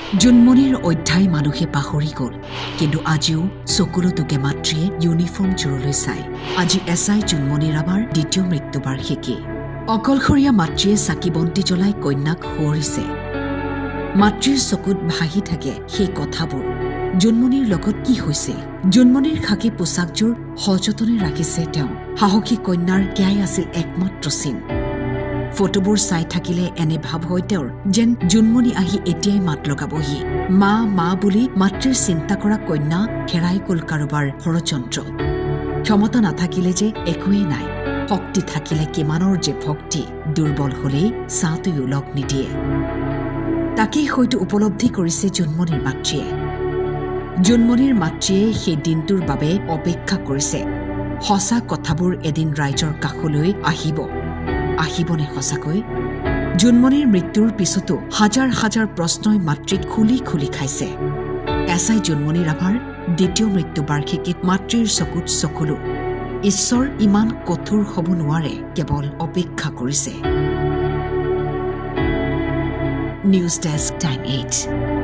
জুনমনিৰ অধ্যায় মানুহে পাহৰি গ'ল কিন্তু আজিও চকুলোটোকে মাতৃয়ে ইউনিফৰ্ম জোৰলৈ চাই আজি এছআই জুনমনি ৰাভাৰ দ্বিতীয় মৃত্যুবাৰ্ষিকী অকলশৰীয়া মাতৃয়ে চাকি বন্তি জ্বলাই কন্যাক সোঁৱৰিছে মাতৃৰ চকুত ভাহি থাকে সেই কথাবোৰ জুনমনিৰ লগত কি হৈছিল জুনমনিৰ খাকী পোছাকযোৰ সযতনে ৰাখিছে তেওঁ সাহসী কন্যাৰ কেয়াই আছিল একমাত্ৰ চিন ফটোবোৰ চাই থাকিলে এনে ভাৱ হয় তেওঁৰ যেন জুনমনি আহি এতিয়াই মাত লগাবহি মা বুলি মাতৃৰ চিন্তা কৰা কন্যা হেৰাই গ'ল কাৰোবাৰ ষড়যন্ত্ৰ ক্ষমতা নাথাকিলে যে একোৱেই নাই শক্তি থাকিলে কিমানৰ যে ভক্তি দুৰ্বল হলেই ছাটোও লগ নিদিয়ে তাকেই হয়তো উপলব্ধি কৰিছে জুনমনিৰ মাতৃয়ে জুনমনিৰ মাতৃয়ে সেই দিনটোৰ বাবে অপেক্ষা কৰিছে সঁচা কথাবোৰ এদিন ৰাইজৰ কাষলৈ আহিবনে সঁচাকৈ জুনমনিৰ মৃত্যুৰ পিছতো হাজাৰ হাজাৰ প্ৰশ্নই মাতৃক খুলি খাইছে এছআই জুনমনি ৰাভাৰ দ্বিতীয় মৃত্যুবাৰ্ষিকীত মাতৃৰ চকুত চকুলো ঈশ্বৰ ইমান কঠোৰ হ'ব নোৱাৰে কেৱল অপেক্ষা কৰিছে নিউজ ডেস্ক টাইম 8